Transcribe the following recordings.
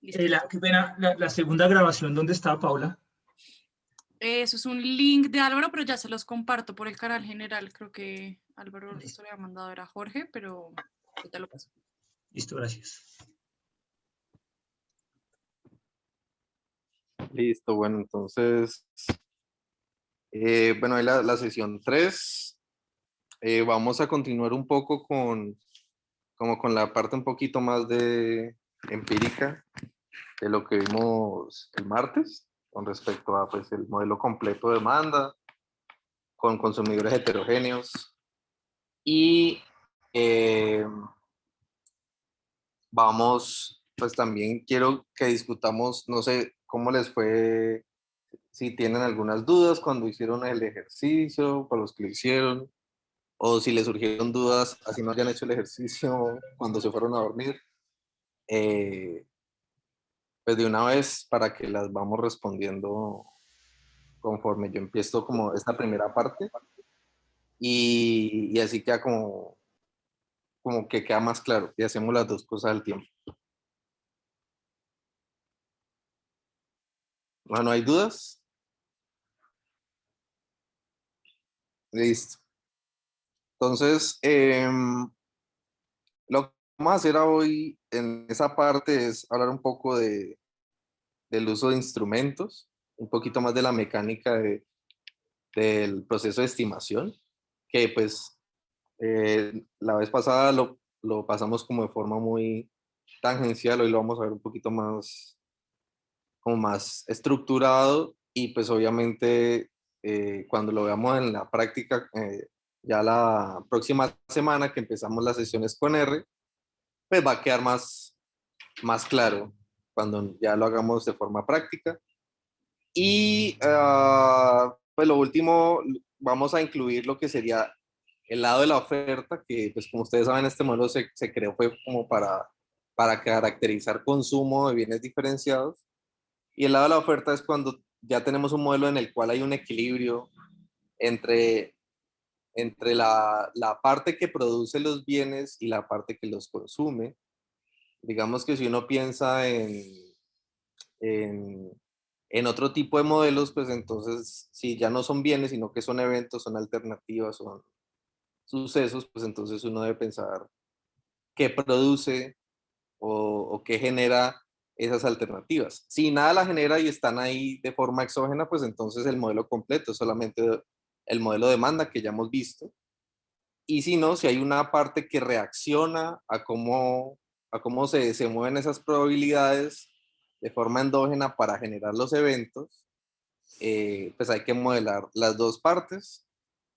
Listo. Qué pena, la segunda grabación, ¿dónde está Paula? Eso es un link de Álvaro, pero ya se los comparto por el canal general. Creo que Álvaro se Listo, lo había mandado era a Jorge, pero ahorita lo paso. listo, gracias. Listo, bueno, entonces, bueno, ahí la sesión 3. Vamos a continuar un poco como con la parte un poquito más de empírica de lo que vimos el martes con respecto a pues, el modelo completo de demanda con consumidores heterogéneos. Y vamos, pues también quiero que discutamos, no sé cómo les fue, si tienen algunas dudas cuando hicieron el ejercicio, para los que lo hicieron, o si les surgieron dudas así no hayan hecho el ejercicio cuando se fueron a dormir. Pues de una vez para que las vamos respondiendo conforme yo empiezo como esta primera parte y así queda como que queda más claro y hacemos las dos cosas al tiempo. ¿No hay dudas? Listo. Entonces, lo que vamos a hacer hoy en esa parte es hablar un poco del uso de instrumentos, un poquito más de la mecánica del proceso de estimación, que pues la vez pasada lo pasamos como de forma muy tangencial, hoy lo vamos a ver un poquito más, como más estructurado y pues obviamente cuando lo veamos en la práctica, ya la próxima semana que empezamos las sesiones con R, pues va a quedar más claro cuando ya lo hagamos de forma práctica. Y pues lo último, vamos a incluir lo que sería el lado de la oferta, que pues como ustedes saben, este modelo se creó fue como para caracterizar consumo de bienes diferenciados. Y el lado de la oferta es cuando ya tenemos un modelo en el cual hay un equilibrio entre, entre la parte que produce los bienes y la parte que los consume. Digamos que si uno piensa en, en otro tipo de modelos, pues entonces si ya no son bienes, sino que son eventos, son alternativas, son sucesos, pues entonces uno debe pensar qué produce o qué genera esas alternativas. Si nada la genera y están ahí de forma exógena, pues entonces el modelo completo es solamente el modelo de demanda que ya hemos visto. Y si no, si hay una parte que reacciona a cómo se mueven esas probabilidades de forma endógena para generar los eventos, pues hay que modelar las dos partes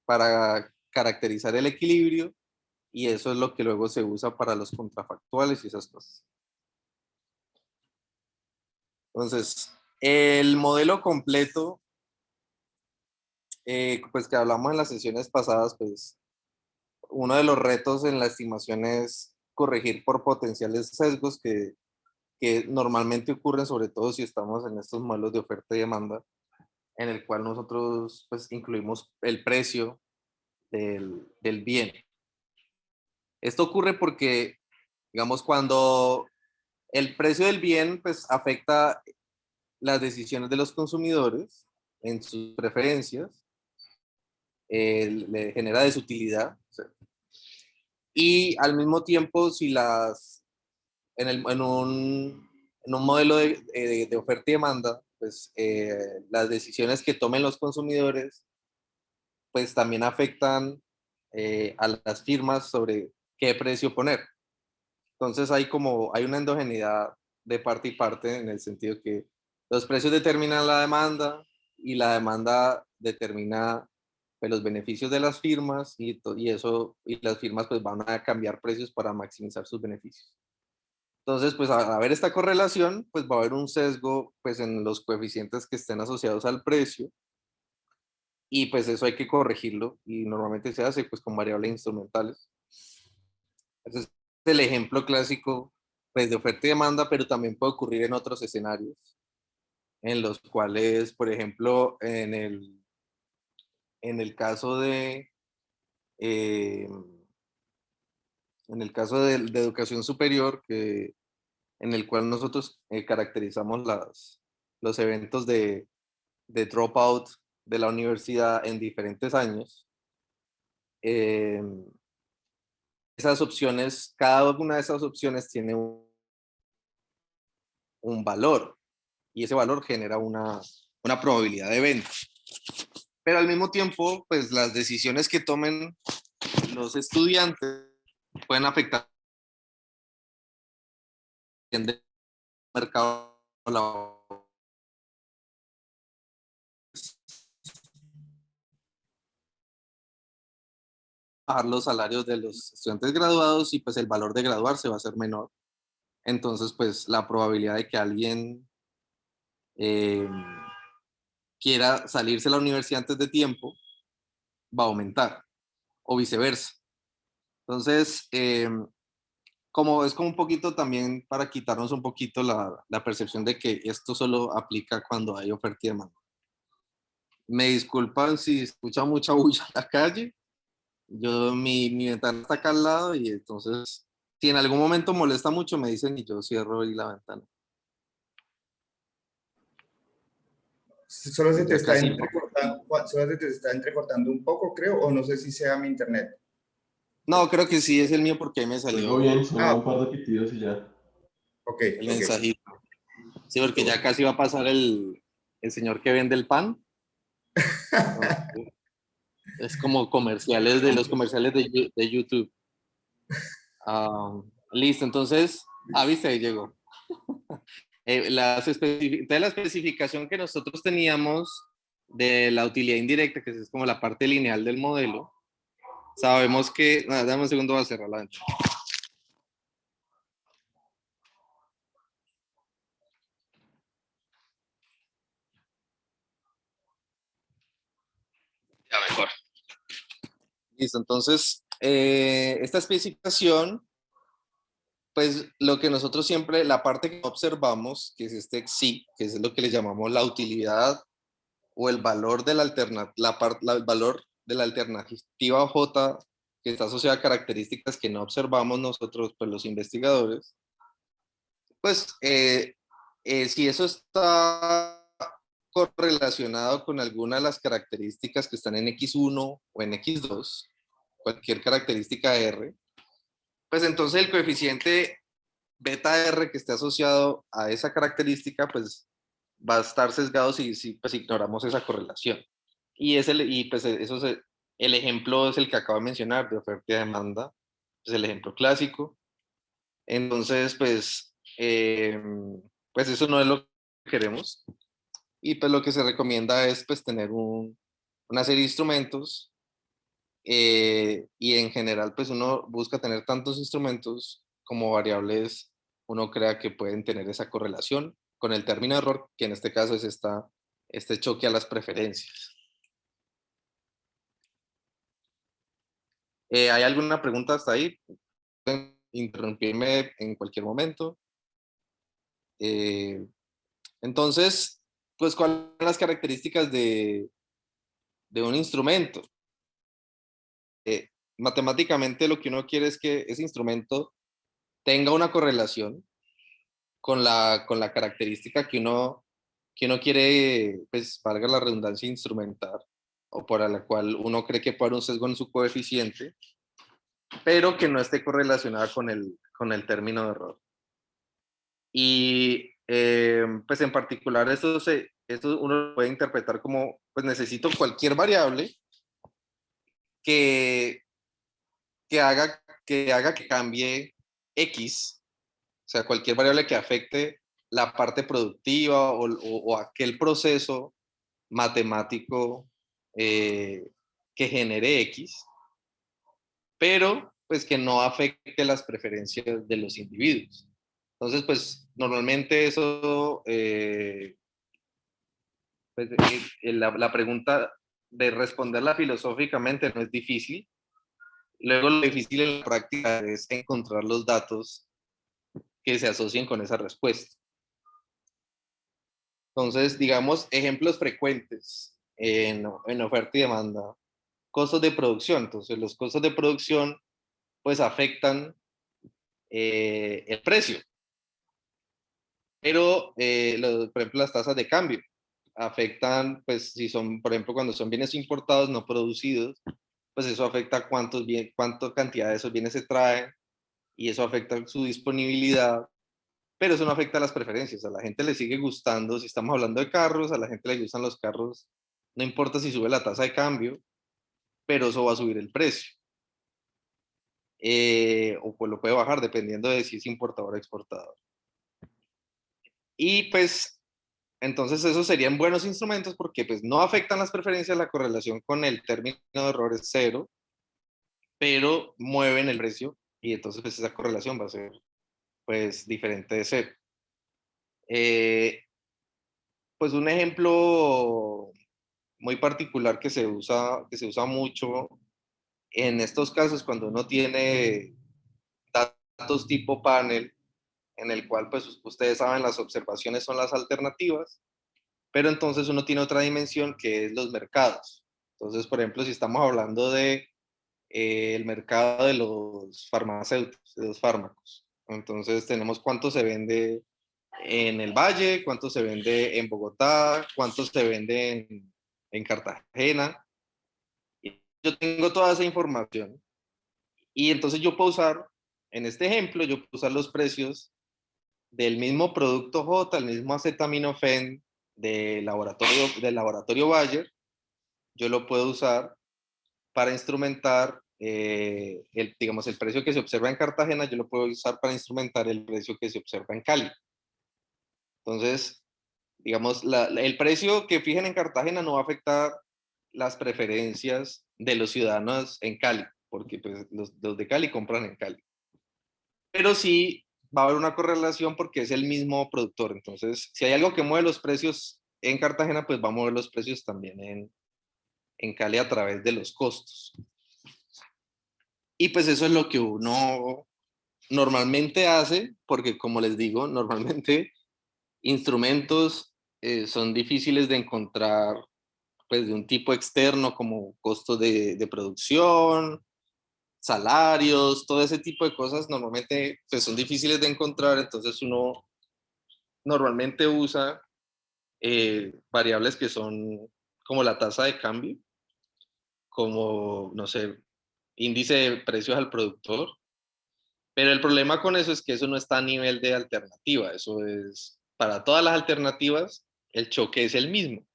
para caracterizar el equilibrio y eso es lo que luego se usa para los contrafactuales y esas cosas. Entonces, el modelo completo, pues que hablamos en las sesiones pasadas, pues uno de los retos en la estimación es corregir por potenciales sesgos que normalmente ocurren, sobre todo si estamos en estos modelos de oferta y demanda, en el cual nosotros pues incluimos el precio del bien. Esto ocurre porque, digamos, cuando el precio del bien pues afecta las decisiones de los consumidores en sus preferencias, le genera desutilidad, ¿sí? Y al mismo tiempo, si en un modelo de oferta y demanda, pues las decisiones que tomen los consumidores, pues también afectan a las firmas sobre qué precio poner. Entonces hay una endogeneidad de parte y parte en el sentido que los precios determinan la demanda y la demanda determina pues, los beneficios de las firmas y las firmas pues van a cambiar precios para maximizar sus beneficios. Entonces, pues al haber esta correlación, pues va a haber un sesgo pues en los coeficientes que estén asociados al precio y pues eso hay que corregirlo y normalmente se hace pues con variables instrumentales. Ese es el ejemplo clásico pues, de oferta y demanda, pero también puede ocurrir en otros escenarios, en los cuales, por ejemplo, en el caso eh, en el caso de educación superior, que en el cual nosotros caracterizamos los eventos de dropout de la universidad en diferentes años. Esas opciones, cada una de esas opciones tiene un valor y ese valor genera una probabilidad de evento. Pero al mismo tiempo, pues las decisiones que tomen los estudiantes pueden afectar el mercado laboral. Bajar los salarios de los estudiantes graduados y pues el valor de graduarse va a ser menor. Entonces, pues la probabilidad de que alguien quiera salirse de la universidad antes de tiempo va a aumentar o viceversa. Entonces, como es como un poquito también para quitarnos un poquito la percepción de que esto solo aplica cuando hay oferta y demanda. Me disculpan si escucha mucha bulla en la calle. Mi ventana está acá al lado y entonces si en algún momento molesta mucho me dicen y yo cierro ahí la ventana. Solo se te Ya está casi. entrecortando, solo se te está entrecortando un poco, creo, o no sé si sea mi internet. No, creo que sí es el mío porque ahí me Oigo salió bien, solo un Ah, par de pitidos y ya. ok, el ok. mensajito. Sí, porque ya casi va a pasar el señor que vende el pan. Entonces, es como comerciales de los comerciales de YouTube. Listo, entonces, viste, ahí llegó. Entonces, la especificación que nosotros teníamos de la utilidad indirecta, que es como la parte lineal del modelo, sabemos que, dame un segundo, voy a cerrar la ventana. Ya mejor. Listo, entonces, esta especificación, pues lo que nosotros siempre, la parte que observamos, que es este XI, que es lo que le llamamos la utilidad o el valor de el valor de la alternativa J que está asociada a características que no observamos nosotros, pues los investigadores, pues si eso está correlacionado con alguna de las características que están en X1 o en X2, cualquier característica R, pues entonces el coeficiente beta R que esté asociado a esa característica, pues va a estar sesgado si pues, ignoramos esa correlación. Y pues eso es el ejemplo es el que acabo de mencionar de oferta y demanda, es el ejemplo clásico. Entonces, pues eso no es lo que queremos. Y pues lo que se recomienda es pues tener una serie de instrumentos y en general pues uno busca tener tantos instrumentos como variables uno crea que pueden tener esa correlación con el término de error, que en este caso es este choque a las preferencias. ¿Hay alguna pregunta hasta ahí? Pueden interrumpirme en cualquier momento. Entonces, pues, ¿cuáles son las características de un instrumento? Matemáticamente lo que uno quiere es que ese instrumento tenga una correlación con la característica que uno quiere, pues, valga la redundancia, instrumentar, o para la cual uno cree que puede haber un sesgo en su coeficiente, pero que no esté correlacionada con el término de error. Y pues en particular esto uno puede interpretar como, pues necesito cualquier variable que haga que cambie X, o sea, cualquier variable que afecte la parte productiva o aquel proceso matemático que genere X, pero pues que no afecte las preferencias de los individuos. Entonces, pues normalmente eso, pues, la pregunta de responderla filosóficamente no es difícil. Luego lo difícil en la práctica es encontrar los datos que se asocien con esa respuesta. Entonces, digamos, ejemplos frecuentes en oferta y demanda. Costos de producción. Entonces, los costos de producción pues afectan el precio. Pero, por ejemplo, las tasas de cambio afectan, pues si son, por ejemplo, cuando son bienes importados no producidos, pues eso afecta cuánta cantidad de esos bienes se traen y eso afecta su disponibilidad, pero eso no afecta a las preferencias. A la gente le sigue gustando, si estamos hablando de carros, a la gente le gustan los carros, no importa si sube la tasa de cambio, pero eso va a subir el precio. O pues lo puede bajar dependiendo de si es importador o exportador. Y pues entonces esos serían buenos instrumentos porque pues no afectan las preferencias, la correlación con el término de error es cero, pero mueven el precio y entonces pues esa correlación va a ser pues diferente de cero. Pues un ejemplo muy particular que se usa mucho en estos casos cuando uno tiene datos tipo panel, en el cual pues ustedes saben las observaciones son las alternativas, pero entonces uno tiene otra dimensión que es los mercados. Entonces, por ejemplo, si estamos hablando de el mercado de los farmacéuticos, de los fármacos, entonces tenemos cuánto se vende en el Valle, cuánto se vende en Bogotá, cuánto se vende en Cartagena. Y yo tengo toda esa información y entonces yo puedo usar, en este ejemplo, yo puedo usar los precios del mismo producto J, el mismo acetaminofén del laboratorio Bayer, yo lo puedo usar para instrumentar digamos, el precio que se observa en Cartagena, yo lo puedo usar para instrumentar el precio que se observa en Cali. Entonces, digamos, el precio que fijen en Cartagena no va a afectar las preferencias de los ciudadanos en Cali, porque pues, los de Cali compran en Cali. Pero sí va a haber una correlación porque es el mismo productor. Entonces, si hay algo que mueve los precios en Cartagena, pues va a mover los precios también en Cali a través de los costos. Y pues eso es lo que uno normalmente hace, porque como les digo, normalmente instrumentos son difíciles de encontrar pues de un tipo externo como costos de producción, salarios, todo ese tipo de cosas normalmente pues, son difíciles de encontrar, entonces uno normalmente usa variables que son como la tasa de cambio, como, no sé, índice de precios al productor, pero el problema con eso es que eso no está a nivel de alternativa, eso es, para todas las alternativas, el choque es el mismo.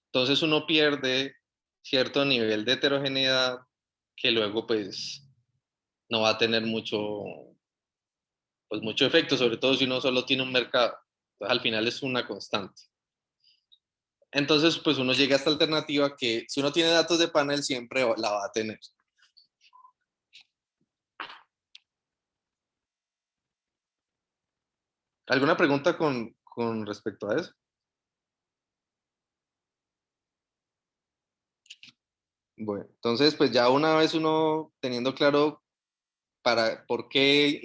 Entonces uno pierde cierto nivel de heterogeneidad que luego pues no va a tener pues mucho efecto, sobre todo si uno solo tiene un mercado. Entonces, al final es una constante. Entonces, pues uno llega a esta alternativa que si uno tiene datos de panel siempre la va a tener. ¿Alguna pregunta con respecto a eso? Bueno, entonces pues ya una vez uno teniendo claro por qué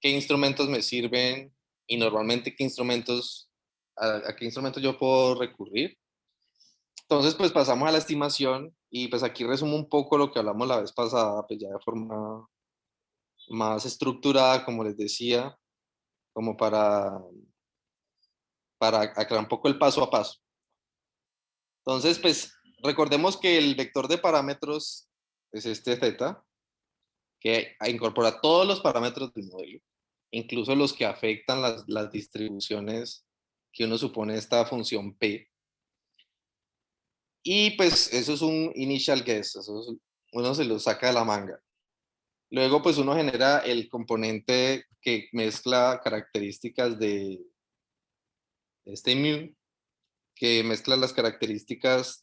qué instrumentos me sirven y normalmente a qué instrumentos yo puedo recurrir. Entonces, pues pasamos a la estimación y pues aquí resumo un poco lo que hablamos la vez pasada, pues ya de forma más estructurada, como les decía, como para aclarar un poco el paso a paso. Entonces, pues recordemos que el vector de parámetros es este θ, que incorpora todos los parámetros del modelo, incluso los que afectan las distribuciones que uno supone esta función P. Y pues eso es un initial guess, uno se lo saca de la manga. Luego pues uno genera el componente que mezcla características de este mu, que mezcla las características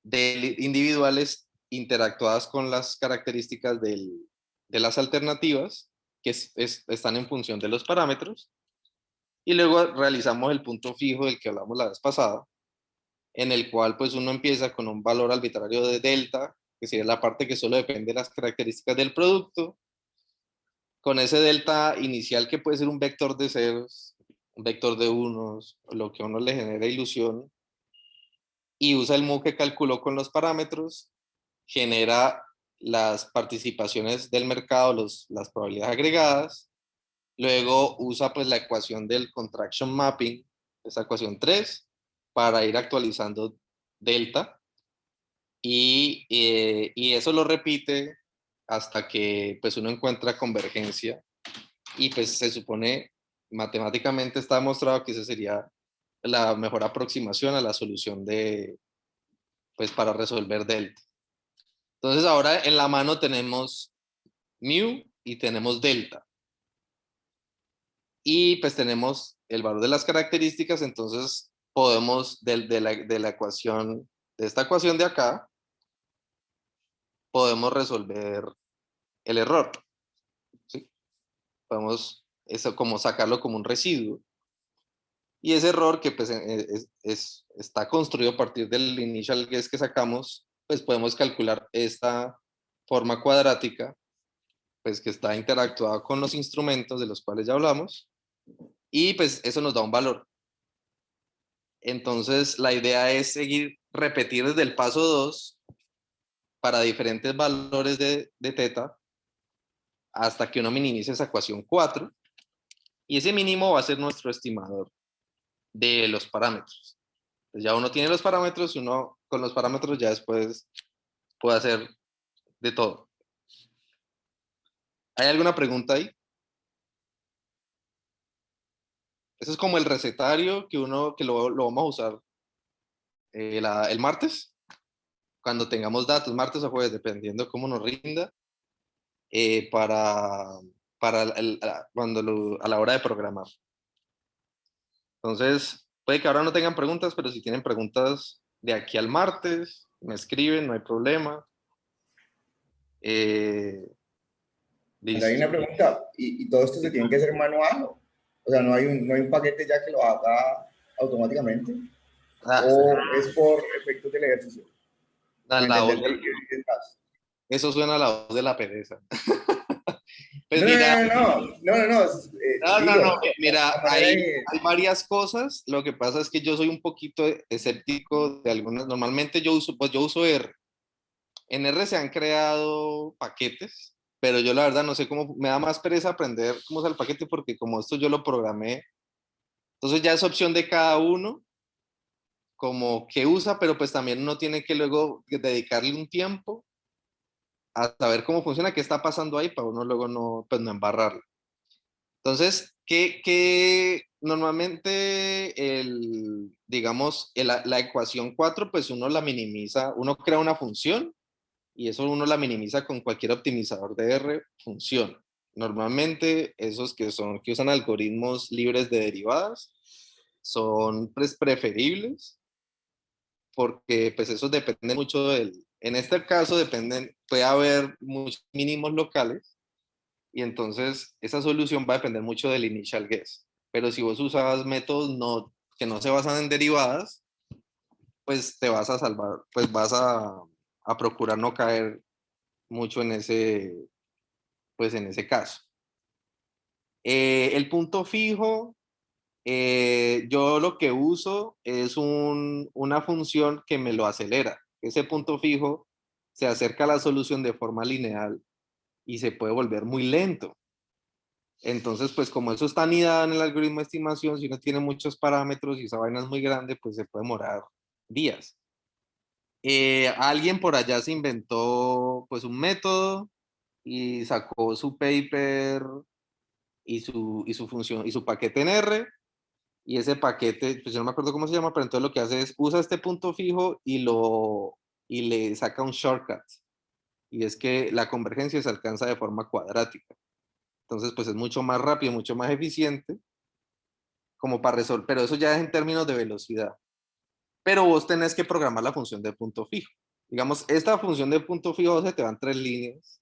individuales interactuadas con las características de las alternativas que están en función de los parámetros. Y luego realizamos el punto fijo del que hablamos la vez pasada, en el cual pues uno empieza con un valor arbitrario de delta, que sería la parte que solo depende de las características del producto, con ese delta inicial que puede ser un vector de ceros, un vector de unos, lo que a uno le genera ilusión, y usa el mu que calculó con los parámetros, genera las participaciones del mercado, las probabilidades agregadas, Luego usa pues la ecuación del contraction mapping, esa ecuación 3, para ir actualizando delta. Y eso lo repite hasta que pues uno encuentra convergencia. Y pues se supone, matemáticamente está demostrado que esa sería la mejor aproximación a la solución pues para resolver delta. Entonces ahora en la mano tenemos mu y tenemos delta. Y pues tenemos el valor de las características, entonces podemos de la ecuación, de esta ecuación de acá, podemos resolver el error, ¿sí? Podemos eso como sacarlo como un residuo. Y ese error que pues está construido a partir del initial guess que sacamos, pues podemos calcular esta forma cuadrática, pues que está interactuada con los instrumentos de los cuales ya hablamos, y pues eso nos da un valor. Entonces la idea es repetir desde el paso 2 para diferentes valores de teta hasta que uno minimice esa ecuación 4, y ese mínimo va a ser nuestro estimador de los parámetros. Entonces ya uno tiene los parámetros, uno con los parámetros ya después puede hacer de todo. ¿Hay alguna pregunta ahí? Eso es como el recetario que lo vamos a usar el martes, cuando tengamos datos, martes o jueves, dependiendo cómo nos rinda, para a la hora de programar. Entonces, puede que ahora no tengan preguntas, pero si tienen preguntas de aquí al martes, me escriben, no hay problema. Ahora hay Listo. una pregunta, ¿y todo esto se tiene que hacer manual? O sea, ¿no hay un paquete ya que lo haga automáticamente? Ah, ¿O es por efectos del ejercicio? la, Para la voz entender del- qué es más. eso suena a la voz de la pereza. Pues No, no, mira, no, no, no, no, no, no, digo, mira, a manera de... hay varias cosas. Lo que pasa es que yo soy un poquito escéptico de algunas. Normalmente yo uso R. En R se han creado paquetes, pero yo la verdad no sé cómo, me da más pereza aprender cómo es el paquete porque como esto yo lo programé, entonces ya es opción de cada uno como que usa, pero pues también uno tiene que luego dedicarle un tiempo a saber cómo funciona, qué está pasando ahí para uno luego no, pues no embarrarlo. Entonces, normalmente digamos, la ecuación 4 pues uno la minimiza, uno crea una función y eso uno la minimiza con cualquier optimizador de R, funciona. Normalmente esos que usan algoritmos libres de derivadas son pues, preferibles porque pues eso depende mucho en este caso puede haber muchos mínimos locales y entonces esa solución va a depender mucho del initial guess. Pero si vos usas métodos que no se basan en derivadas, pues te vas a salvar, pues vas a procurar no caer mucho pues en ese caso. El punto fijo, yo lo que uso es una función que me lo acelera. Ese punto fijo se acerca a la solución de forma lineal y se puede volver muy lento. Entonces, pues como eso está anidado en el algoritmo de estimación, si uno tiene muchos parámetros y esa vaina es muy grande, pues se puede demorar días. Alguien por allá se inventó pues un método y sacó su paper y su función y su paquete en R, y ese paquete, pues yo no me acuerdo cómo se llama, pero entonces lo que hace es usa este punto fijo y le saca un shortcut, y es que la convergencia se alcanza de forma cuadrática. Entonces, pues es mucho más rápido, mucho más eficiente, como para resolver, pero eso ya es en términos de velocidad. Pero vos tenés que programar la función de punto fijo. Digamos, esta función de punto fijo se te van 3 líneas.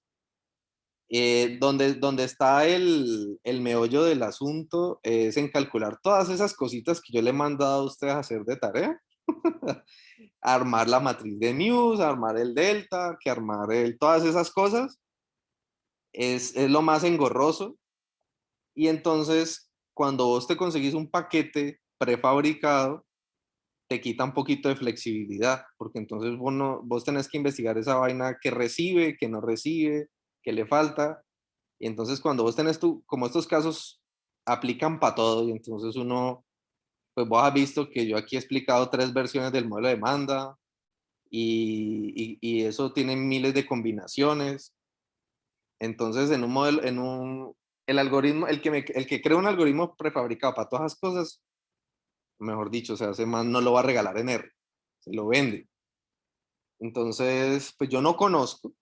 Donde está el meollo del asunto es en calcular todas esas cositas que yo le he mandado a ustedes a hacer de tarea. Armar la matriz de News, armar el delta, todas esas cosas. Es lo más engorroso. Y entonces, cuando vos te conseguís un paquete prefabricado, te quita un poquito de flexibilidad, porque entonces vos tenés que investigar esa vaina que recibe, que no recibe, que le falta. Y entonces cuando vos tenés como estos casos aplican para todo y entonces uno, pues vos has visto que yo aquí he explicado 3 versiones del modelo de demanda y eso tiene miles de combinaciones. Entonces, en un modelo, el algoritmo, el que crea un algoritmo prefabricado para todas las cosas, mejor dicho, o sea, ese man no lo va a regalar en R, se lo vende. Entonces, pues yo no conozco,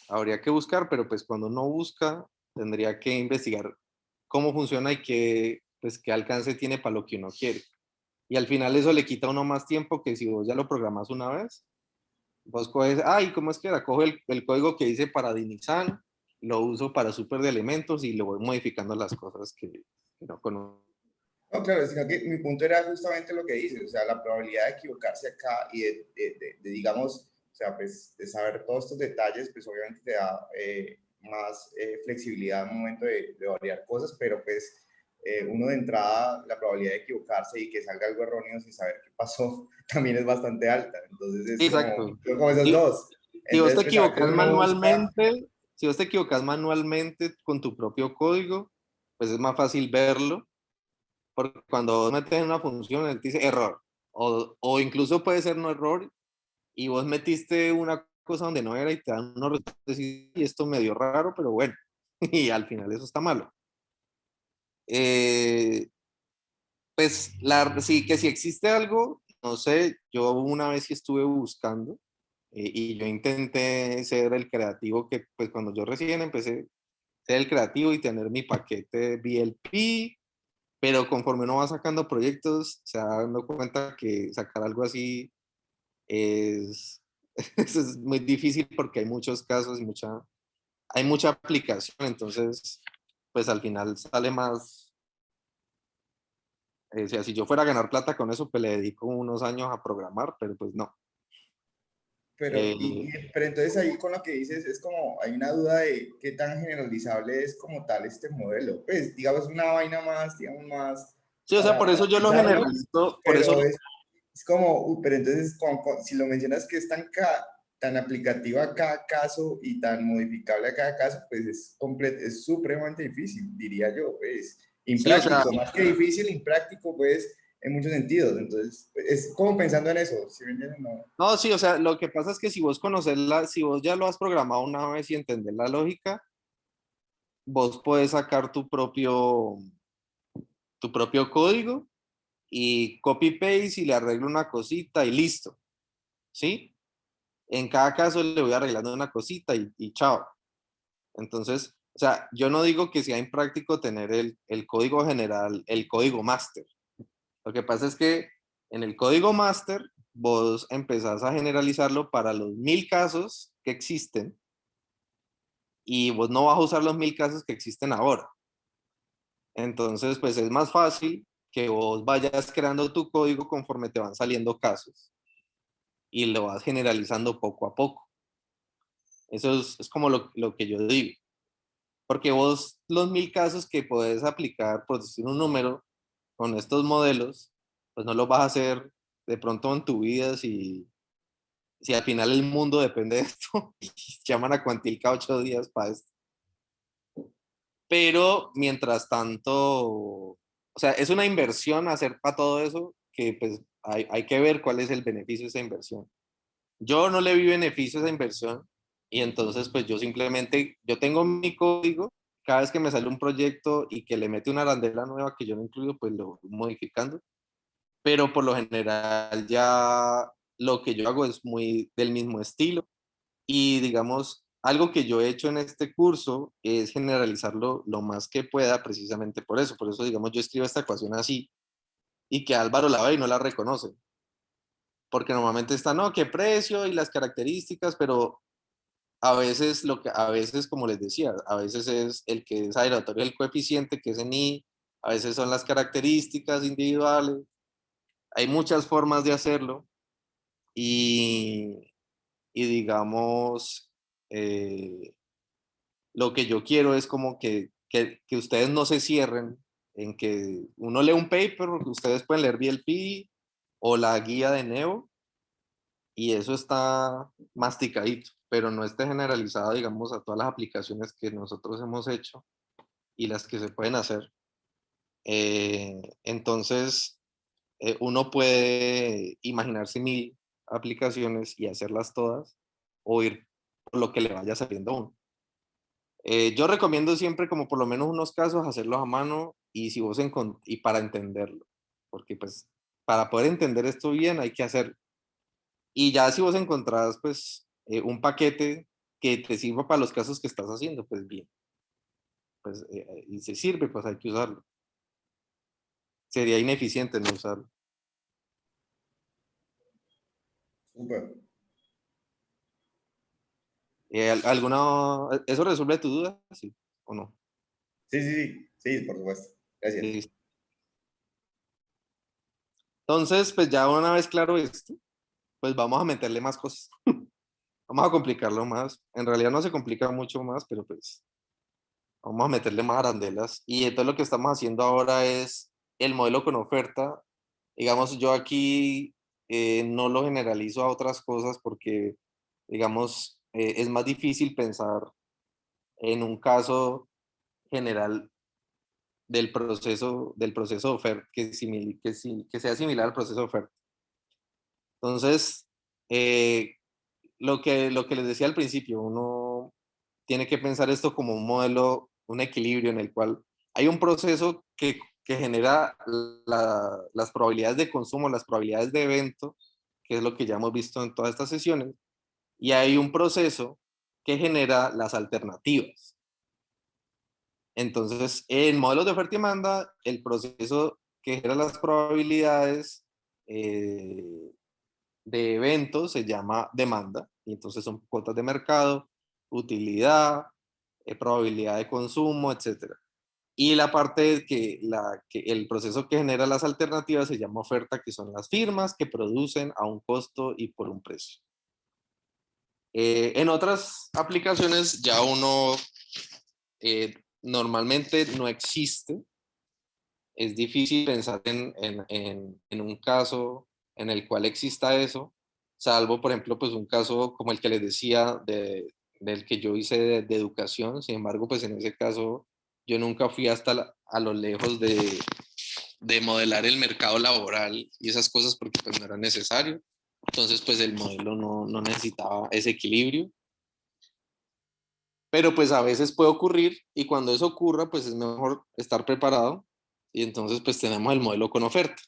habría que buscar, pero pues cuando uno busca, tendría que investigar cómo funciona y pues, qué alcance tiene para lo que uno quiere. Y al final eso le quita a uno más tiempo que si vos ya lo programas una vez, vos coges, ay, ¿cómo es que era? Cojo el código que hice para Dinixan, lo uso para super de elementos y lo voy modificando las cosas que no conozco. No, claro, sino que mi punto era justamente lo que dices, o sea, la probabilidad de equivocarse acá y digamos, o sea, pues de saber todos estos detalles, pues obviamente te da más flexibilidad al momento de variar cosas, pero pues uno de entrada, la probabilidad de equivocarse y que salga algo erróneo sin saber qué pasó, también es bastante alta, entonces es Exacto. como esos dos. Si vos te Entonces, pues a veces equivocas uno busca. manualmente, si vos te equivocas manualmente con tu propio código, pues es más fácil verlo, porque cuando vos metes en una función, él te dice error, o incluso puede ser no error, y vos metiste una cosa donde no era y te dan unos resultados y esto me dio raro, pero bueno, y al final eso está malo. Pues sí, que si existe algo, no sé, yo una vez sí estuve buscando y yo intenté ser el creativo que, pues cuando yo recién empecé, ser el creativo y tener mi paquete VLP, pero conforme uno va sacando proyectos, se va dando cuenta que sacar algo así es, es muy difícil porque hay muchos casos y hay mucha aplicación, entonces, pues al final sale más, o sea, si yo fuera a ganar plata con eso, pues le dedico unos años a programar, pero pues no. Pero, Eh, pero entonces ahí con lo que dices es como, hay una duda de qué tan generalizable es como tal este modelo. Pues digamos una vaina más, digamos más sí, o sea, por para eso yo lo pensarlo, generalizo, por eso, pero es como, pero entonces si lo mencionas que es tan aplicativo a cada caso y tan modificable a cada caso, pues es supremamente difícil, diría yo, pues sí, o sea, impráctico, más que difícil, impráctico, pues en muchos sentidos. Entonces, es como pensando en eso, ¿sí me entienden? No. no, sí, o sea, lo que pasa es que si vos conoces si vos ya lo has programado una vez y entendés la lógica, vos puedes sacar tu propio código y copy-paste y le arreglo una cosita y listo, ¿sí? En cada caso le voy arreglando una cosita y chao. Entonces, o sea, yo no digo que sea impráctico tener el código general, el código máster. Lo que pasa es que en el código máster vos empezás a generalizarlo para los 1000 casos que existen y vos no vas a usar los 1000 casos que existen ahora. Entonces, pues es más fácil que vos vayas creando tu código conforme te van saliendo casos y lo vas generalizando poco a poco. Eso es como lo que yo digo. Porque vos los 1000 casos que podés aplicar, por decir un número, con estos modelos, pues no los vas a hacer de pronto en tu vida si al final el mundo depende de esto y llaman a Cuantilca 8 días para esto. Pero mientras tanto, o sea, es una inversión hacer para todo eso que pues hay que ver cuál es el beneficio de esa inversión. Yo no le vi beneficio a esa inversión y entonces pues yo tengo mi código, cada vez que me sale un proyecto y que le mete una arandela nueva que yo no incluyo, pues lo voy modificando, pero por lo general ya lo que yo hago es muy del mismo estilo y digamos, algo que yo he hecho en este curso es generalizarlo lo más que pueda precisamente por eso digamos yo escribo esta ecuación así y que Álvaro la ve y no la reconoce porque normalmente está, no, qué precio y las características, pero a veces, como les decía, a veces es el que es aleatorio el coeficiente, que es en I, a veces son las características individuales, hay muchas formas de hacerlo y digamos, lo que yo quiero es como que ustedes no se cierren en que uno lee un paper, porque ustedes pueden leer VLP o la guía de Neo y eso está masticadito, pero no esté generalizado, digamos, a todas las aplicaciones que nosotros hemos hecho y las que se pueden hacer. Entonces, uno puede imaginarse 1000 aplicaciones y hacerlas todas, o ir por lo que le vaya saliendo a uno. Yo recomiendo siempre, como por lo menos unos casos, hacerlos a mano y si vos y para entenderlo, porque pues para poder entender esto bien hay que hacerlo. Y ya si vos encontrás pues un paquete que te sirva para los casos que estás haciendo, pues bien, pues y se sirve, pues hay que usarlo. Sería ineficiente no usarlo. Súper. ¿Eso resuelve tu duda? ¿Sí o no? Sí, sí, sí, sí, por supuesto. Gracias. Listo. Entonces, pues ya una vez claro esto, pues vamos a meterle más cosas. Vamos a complicarlo más. En realidad no se complica mucho más, pero pues vamos a meterle más arandelas. Y entonces lo que estamos haciendo ahora es el modelo con oferta. Digamos, yo aquí no lo generalizo a otras cosas porque, digamos, es más difícil pensar en un caso general del proceso de oferta que sea similar al proceso de oferta. Entonces, lo que les decía al principio, uno tiene que pensar esto como un modelo, un equilibrio en el cual hay un proceso que genera las probabilidades de consumo, las probabilidades de evento, que es lo que ya hemos visto en todas estas sesiones, y hay un proceso que genera las alternativas. Entonces, en modelos de oferta y demanda, el proceso que genera las probabilidades de eventos se llama demanda, y entonces son cuotas de mercado, utilidad, probabilidad de consumo, etc. Y la parte el proceso que genera las alternativas se llama oferta, que son las firmas que producen a un costo y por un precio. En otras aplicaciones ya uno normalmente no existe. Es difícil pensar en un caso en el cual exista eso, salvo, por ejemplo, pues un caso como el que les decía del que yo hice de educación. Sin embargo, pues en ese caso yo nunca fui hasta a lo lejos de modelar el mercado laboral y esas cosas porque pues no era necesario. Entonces, pues el modelo no necesitaba ese equilibrio. Pero pues a veces puede ocurrir y cuando eso ocurra, pues es mejor estar preparado y entonces pues tenemos el modelo con oferta.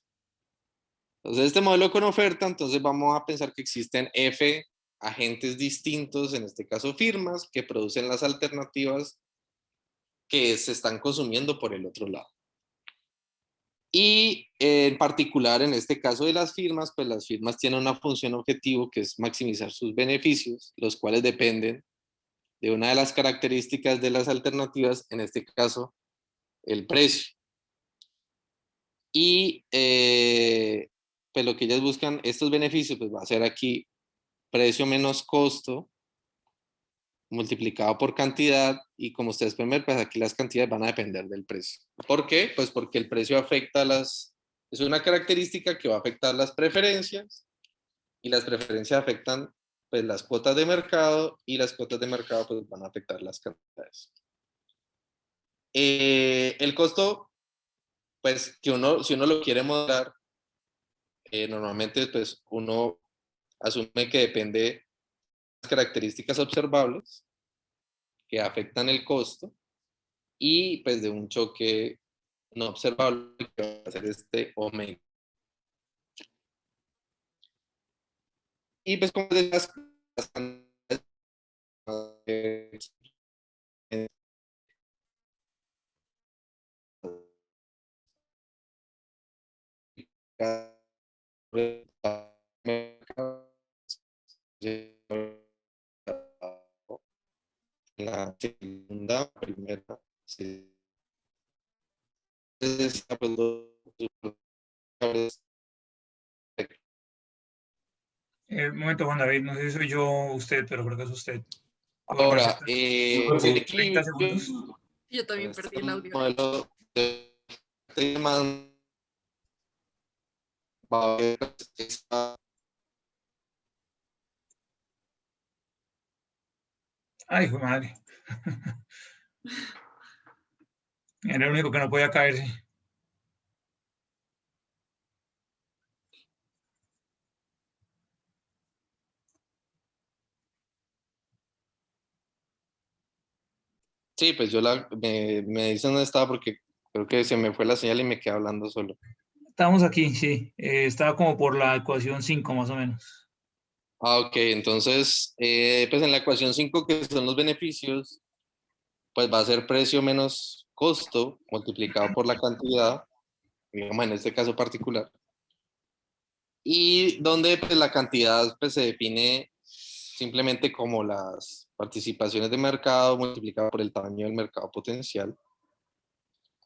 Entonces este modelo con oferta, entonces vamos a pensar que existen F agentes distintos, en este caso firmas, que producen las alternativas que se están consumiendo por el otro lado. Y en particular en este caso de las firmas, pues las firmas tienen una función objetivo que es maximizar sus beneficios, los cuales dependen de una de las características de las alternativas, en este caso, el precio. Y pues lo que ellas buscan, estos beneficios, pues va a ser aquí precio menos costo multiplicado por cantidad, y como ustedes pueden ver, pues aquí las cantidades van a depender del precio. ¿Por qué? Pues porque el precio afecta es una característica que va a afectar las preferencias, y las preferencias afectan pues las cuotas de mercado, y las cuotas de mercado pues van a afectar las cantidades. El costo, pues que si uno lo quiere modelar, normalmente pues uno asume que depende de las características observables que afectan el costo y pues de un choque no observable que va a ser este omega. Y pues como de las cantidades, la segunda, primera, sí. Un momento, Juan David, no sé si soy yo o usted, pero creo que es usted. ¿Puedo ver si Ahora, está? el 30 equilibrio segundos. Yo en también este perdí el audio. modelo de demanda va a haber esta. Ay, hijo de madre. Era el único que no podía caerse. Sí, pues me dicen dónde estaba porque creo que se me fue la señal y me quedé hablando solo. Estamos aquí, sí. Estaba como por la ecuación 5 más o menos. Ah, ok, entonces, pues en la ecuación 5 que son los beneficios, pues va a ser precio menos costo multiplicado por la cantidad, digamos en este caso particular, y donde pues, la cantidad pues, se define simplemente como las participaciones de mercado multiplicado por el tamaño del mercado potencial,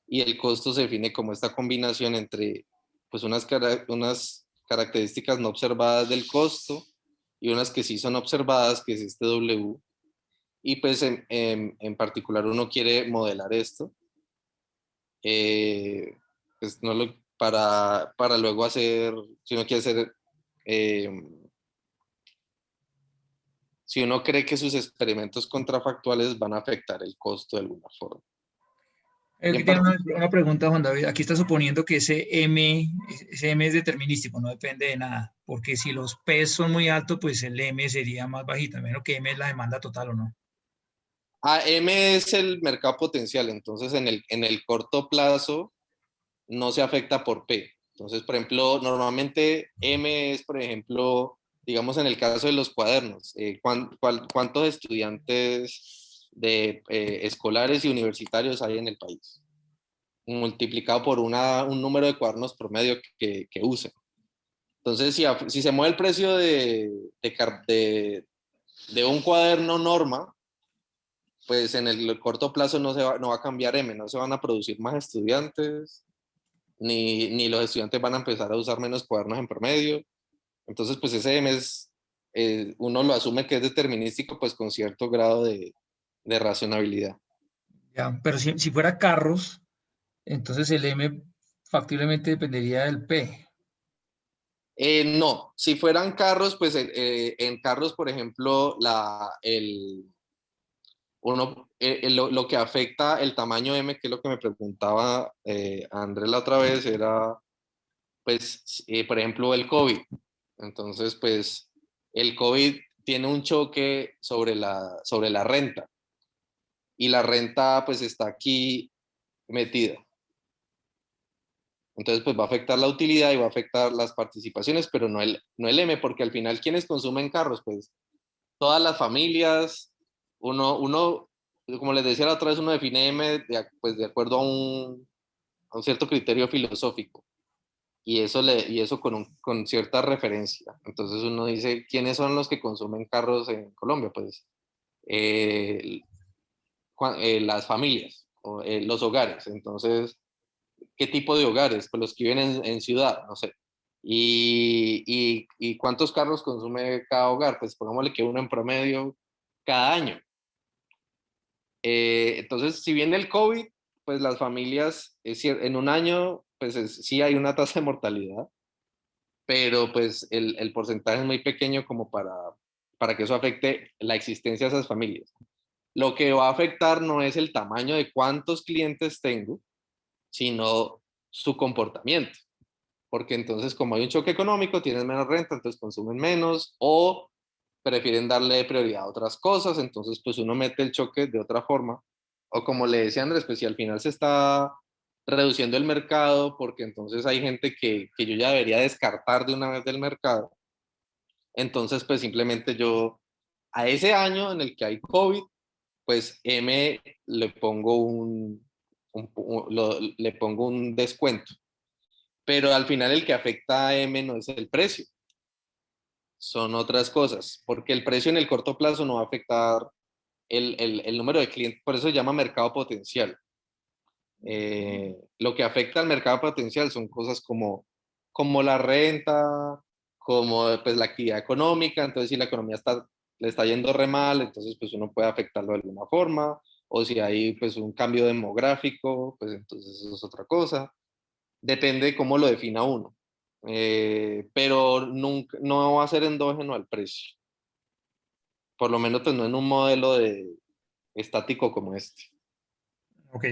y el costo se define como esta combinación entre pues, unas características no observadas del costo y unas que sí son observadas, que es este W, y pues en particular uno quiere modelar esto, pues no lo, para luego hacer, si uno quiere hacer, eh, si uno cree que sus experimentos contrafactuales van a afectar el costo de alguna forma. Y Aquí en tengo particular, una pregunta, Juan David. Aquí está suponiendo que ese M es determinístico, no depende de nada. Porque si los P son muy altos, pues el M sería más bajito. A menos que M es la demanda total o no. M es el mercado potencial, entonces en el corto plazo no se afecta por P. Entonces, por ejemplo, normalmente M es, por ejemplo, digamos en el caso de los cuadernos, ¿cuántos estudiantes de escolares y universitarios hay en el país? Multiplicado por un número de cuadernos promedio que usen. Entonces, si se mueve el precio de un cuaderno norma, pues en el corto plazo no va a cambiar M, no se van a producir más estudiantes, ni los estudiantes van a empezar a usar menos cuadernos en promedio. Entonces, pues ese M uno lo asume que es determinístico, pues con cierto grado de racionalidad. Ya, pero si fuera carros, entonces el M factiblemente dependería del P. No, si fueran carros, pues en carros, por ejemplo, lo que afecta el tamaño M, que es lo que me preguntaba Andrés la otra vez, era, pues, por ejemplo, el COVID. Entonces, pues, el COVID tiene un choque sobre la renta y la renta, pues, está aquí metida. Entonces, pues, va a afectar la utilidad y va a afectar las participaciones, pero no el M, porque al final, ¿quiénes consumen carros? Pues, todas las familias, uno como les decía la otra vez, uno define M pues, de acuerdo a un cierto criterio filosófico. Y eso con cierta referencia. Entonces uno dice, ¿quiénes son los que consumen carros en Colombia? Pues las familias, los hogares. Entonces, ¿qué tipo de hogares? Pues los que viven en ciudad, no sé. Y ¿cuántos carros consume cada hogar? Pues pongámosle que uno en promedio cada año. Entonces, si viene el COVID, pues las familias, en un año, pues sí hay una tasa de mortalidad, pero pues el porcentaje es muy pequeño como para que eso afecte la existencia de esas familias. Lo que va a afectar no es el tamaño de cuántos clientes tengo, sino su comportamiento. Porque entonces, como hay un choque económico, tienen menos renta, entonces consumen menos o prefieren darle prioridad a otras cosas, entonces pues uno mete el choque de otra forma. O como le decía Andrés, pues si al final se está reduciendo el mercado, porque entonces hay gente que yo ya debería descartar de una vez del mercado, entonces pues simplemente yo a ese año en el que hay COVID, pues M le pongo le pongo un descuento. Pero al final el que afecta a M no es el precio, son otras cosas, porque el precio en el corto plazo no va a afectar el número de clientes, por eso se llama mercado potencial. Lo que afecta al mercado potencial son cosas como la renta, como pues, la actividad económica, entonces si la economía le está yendo re mal, entonces pues uno puede afectarlo de alguna forma, o si hay pues un cambio demográfico, pues entonces eso es otra cosa. Depende de cómo lo defina uno. Pero nunca, no va a ser endógeno al precio. Por lo menos pues, no en un modelo estático como este. Ok.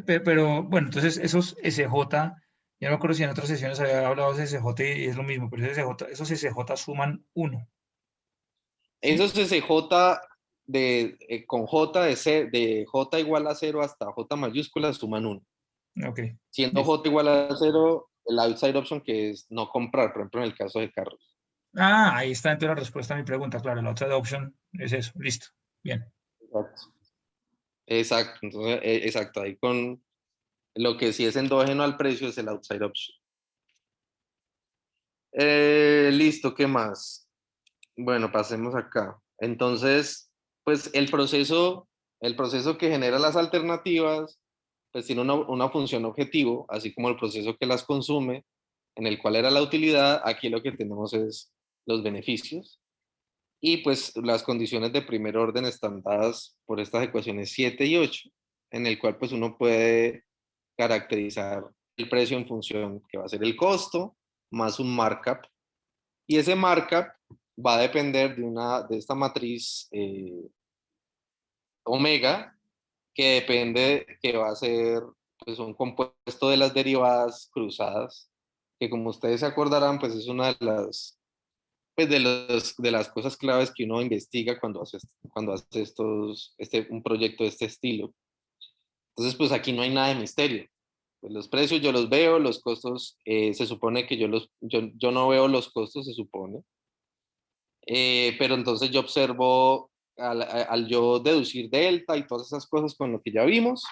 Pero bueno, entonces esos SJ, ya no me acuerdo si en otras sesiones había hablado de SJ y es lo mismo, pero esos SJ suman 1. ¿Sí? Esos SJ con J de J igual a 0 hasta J mayúscula suman 1. Ok. Siendo Listo. J igual a 0, el outside option que es no comprar, por ejemplo, en el caso de carros. Ah, ahí está entonces la respuesta a mi pregunta. Claro, la otra option es eso. Listo. Bien. Exacto. Exacto. Entonces, exacto. Ahí con lo que sí es endógeno al precio es el outside option. Listo, ¿qué más? Bueno, pasemos acá. Entonces, pues el proceso que genera las alternativas, pues tiene una función objetivo, así como el proceso que las consume, en el cual era la utilidad. Aquí lo que tenemos es los beneficios. Y pues las condiciones de primer orden están dadas por estas ecuaciones 7 y 8, en el cual pues uno puede caracterizar el precio en función que va a ser el costo más un markup. Y ese markup va a depender de esta matriz omega, que depende, que va a ser pues, un compuesto de las derivadas cruzadas, que como ustedes se acordarán, pues es una de las, pues, de las cosas claves que uno investiga cuando hace un proyecto de este estilo. Entonces, pues aquí no hay nada de misterio. Pues los precios yo los veo, los costos, se supone que yo no veo los costos, se supone. Pero entonces yo observo, al yo deducir delta y todas esas cosas con lo que ya vimos,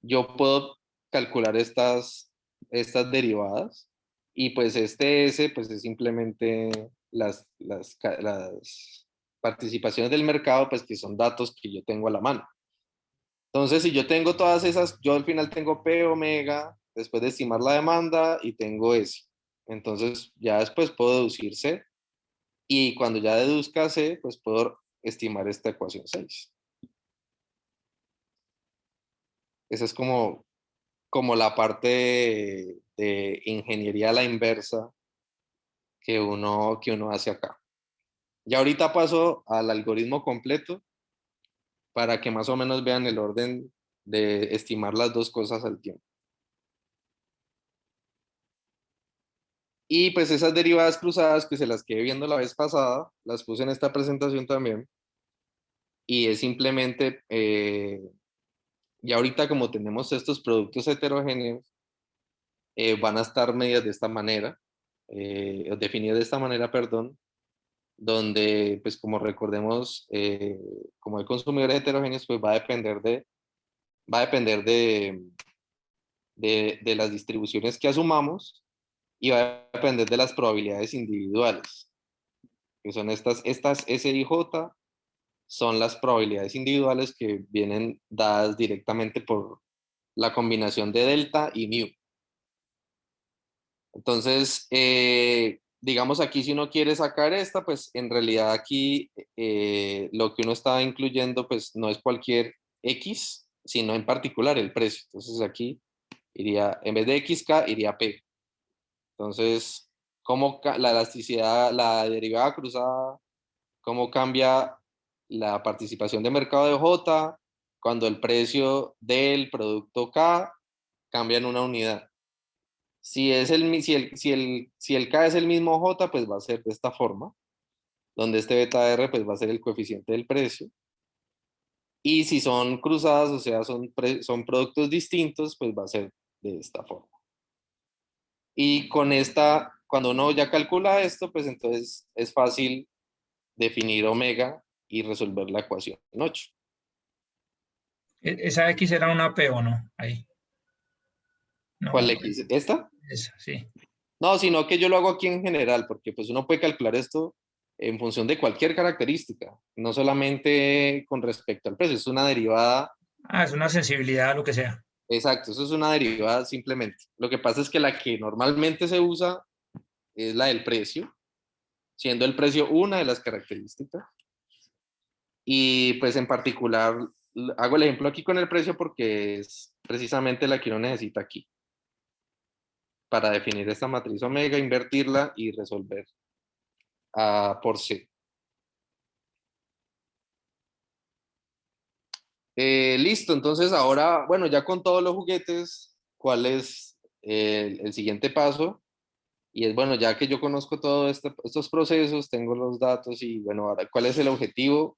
yo puedo calcular estas derivadas, y pues este S pues es simplemente las participaciones del mercado, pues que son datos que yo tengo a la mano. Entonces, si yo tengo todas esas, yo al final tengo P omega, después de estimar la demanda, y tengo S. Entonces, ya después puedo deducir C, y cuando ya deduzca C, pues puedo estimar esta ecuación 6. Esa es como la parte de ingeniería a la inversa que uno hace acá. Ya ahorita paso al algoritmo completo para que más o menos vean el orden de estimar las dos cosas al tiempo. Y pues esas derivadas cruzadas que se las quedé viendo la vez pasada, las puse en esta presentación también. Y es simplemente, ya ahorita como tenemos estos productos heterogéneos, van a estar medidas de esta manera, definidas de esta manera, perdón, donde pues como recordemos, como hay consumidores heterogéneos, pues va a depender de las distribuciones que asumamos, y va a depender de las probabilidades individuales, que son estas S y J, son las probabilidades individuales que vienen dadas directamente por la combinación de delta y mu. Entonces, digamos aquí, si uno quiere sacar esta, pues en realidad aquí lo que uno está incluyendo pues no es cualquier X, sino en particular el precio. Entonces aquí iría, en vez de XK, iría P. Entonces, ¿cómo la elasticidad, la derivada cruzada, cómo cambia la participación de mercado de J cuando el precio del producto K cambia en una unidad? Si el K es el mismo J, pues va a ser de esta forma, donde este beta R pues va a ser el coeficiente del precio. Y si son cruzadas, o sea, son productos distintos, pues va a ser de esta forma. Y con esta, cuando uno ya calcula esto, pues entonces es fácil definir omega y resolver la ecuación 8. ¿Esa X era una P o no? Ahí. No, ¿Cuál X? ¿Esta? esa, sí. No, sino que yo lo hago aquí en general, porque pues uno puede calcular esto en función de cualquier característica, no solamente con respecto al precio, es una derivada. Ah, es una sensibilidad, lo que sea. Exacto, eso es una derivada simplemente. Lo que pasa es que la que normalmente se usa es la del precio, siendo el precio una de las características. Y pues en particular hago el ejemplo aquí con el precio porque es precisamente la que uno necesita aquí para definir esta matriz omega, invertirla y resolver por C. Listo, entonces ahora, bueno, ya con todos los juguetes, ¿cuál es el siguiente paso? Y es, bueno, ya que yo conozco todos estos procesos, tengo los datos, y bueno, ahora, ¿cuál es el objetivo?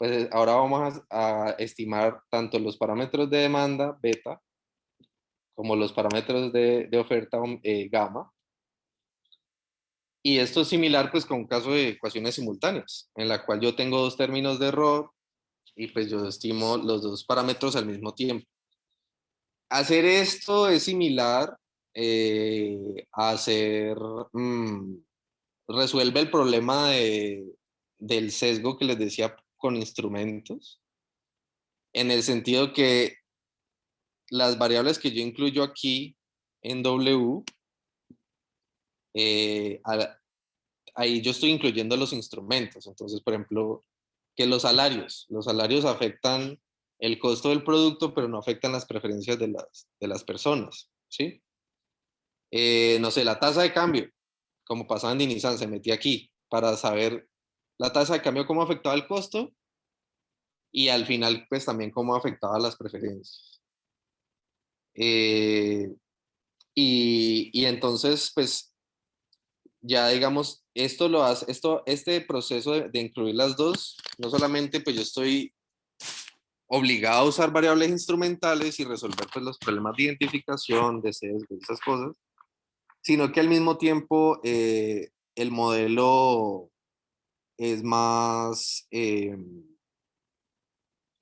pues ahora vamos a estimar tanto los parámetros de demanda, beta, como los parámetros de oferta, gamma. Y esto es similar pues con un caso de ecuaciones simultáneas, en la cual yo tengo dos términos de error y pues yo estimo los dos parámetros al mismo tiempo. Hacer esto es similar a hacer, resuelve el problema del sesgo que les decía con instrumentos, en el sentido que las variables que yo incluyo aquí en W, ahí yo estoy incluyendo los instrumentos. Entonces, por ejemplo, que los salarios afectan el costo del producto, pero no afectan las preferencias de las personas, ¿sí? No sé, la tasa de cambio, como pasaba en Dinizan, se metía aquí para saber la tasa de cambio cómo afectaba el costo y al final pues también cómo afectaba las preferencias. Y entonces pues ya digamos, este proceso de incluir las dos, no solamente pues yo estoy obligado a usar variables instrumentales y resolver pues los problemas de identificación, de sesgo, esas cosas, sino que al mismo tiempo el modelo es más,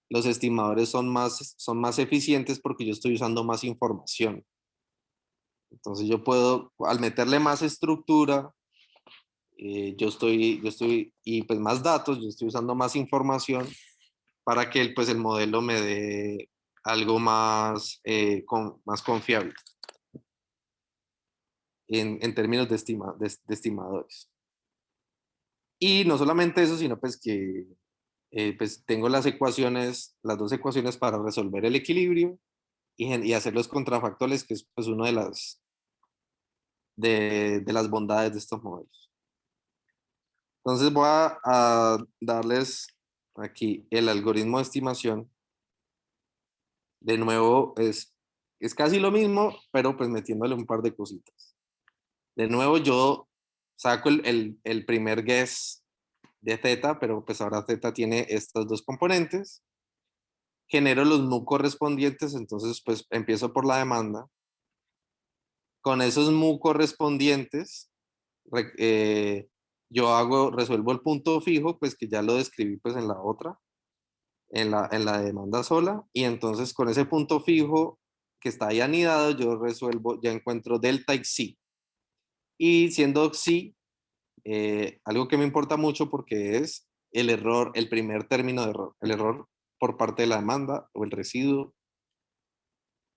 los estimadores son más eficientes porque yo estoy usando más información. Entonces yo puedo, al meterle más estructura, y pues más datos, yo estoy usando más información para que pues el modelo me dé algo más, más confiable en términos de estimadores. Y no solamente eso, sino pues que pues tengo las dos ecuaciones para resolver el equilibrio y hacer los contrafactores, que es pues una de las bondades de estos modelos. Entonces voy a darles aquí el algoritmo de estimación. De nuevo, es casi lo mismo, pero pues metiéndole un par de cositas. De nuevo, yo saco el primer guess de θ, pero pues ahora θ tiene estos dos componentes. Genero los mu correspondientes, entonces pues empiezo por la demanda. Con esos mu correspondientes, yo resuelvo el punto fijo, pues que ya lo describí pues en la otra, en la demanda sola, y entonces con ese punto fijo que está ahí anidado, yo resuelvo, ya encuentro delta y psi. Y siendo psi, algo que me importa mucho porque es el error, el primer término de error, el error por parte de la demanda o el residuo.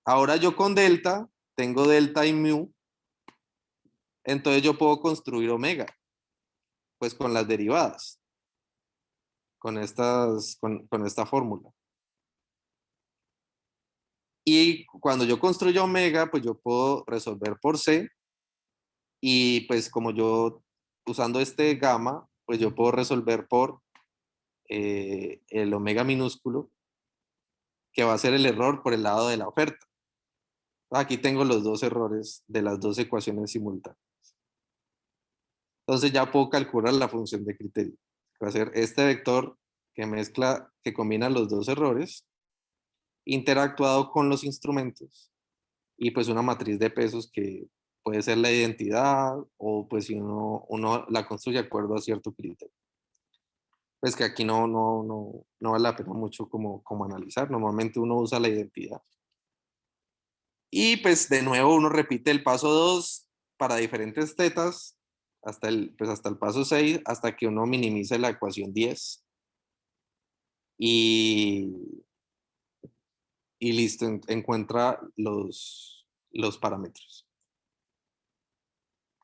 Ahora yo con delta, tengo delta y mu, entonces yo puedo construir omega, pues con las derivadas, con esta fórmula. Y cuando yo construyo omega, pues yo puedo resolver por C, y pues como yo, usando este gamma, pues yo puedo resolver por el omega minúsculo, que va a ser el error por el lado de la oferta. Aquí tengo los dos errores de las dos ecuaciones simultáneas. Entonces ya puedo calcular la función de criterio. Va a ser este vector que combina los dos errores, interactuado con los instrumentos, y pues una matriz de pesos que puede ser la identidad, o pues si uno la construye de acuerdo a cierto criterio. Pues que aquí no vale la pena mucho como analizar. Normalmente uno usa la identidad. Y pues de nuevo uno repite el paso 2 para diferentes tetas hasta el paso 6, hasta que uno minimice la ecuación 10. Y listo, encuentra los parámetros.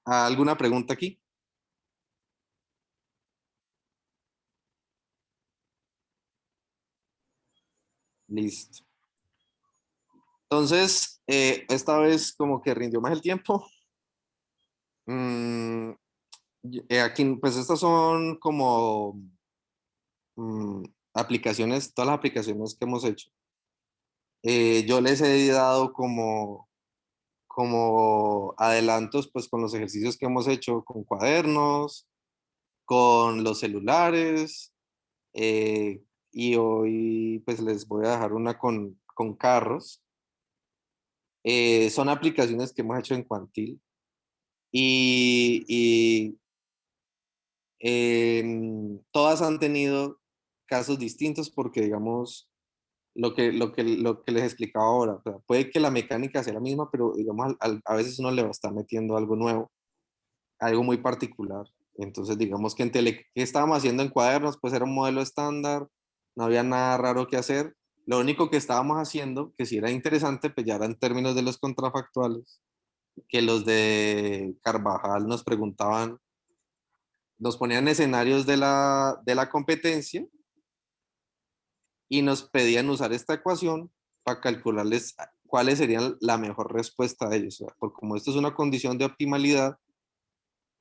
¿Alguna pregunta aquí? Listo. Entonces, esta vez como que rindió más el tiempo. Aquí, pues estas son como aplicaciones, todas las aplicaciones que hemos hecho. Yo les he dado como adelantos pues con los ejercicios que hemos hecho con cuadernos, con los celulares, y hoy pues les voy a dejar una con carros. Son aplicaciones que hemos hecho en Quantil y todas han tenido casos distintos porque, digamos, lo que les explicaba ahora, o sea, puede que la mecánica sea la misma, pero digamos, a veces uno le va a estar metiendo algo nuevo, algo muy particular. Entonces, digamos que ¿qué estábamos haciendo en cuadernos? Pues era un modelo estándar, no había nada raro que hacer. Lo único que estábamos haciendo, que sí era interesante, pues ya era en términos de los contrafactuales, que los de Carvajal nos preguntaban, nos ponían escenarios de la competencia y nos pedían usar esta ecuación para calcularles cuáles serían la mejor respuesta de ellos. O sea, porque como esto es una condición de optimalidad,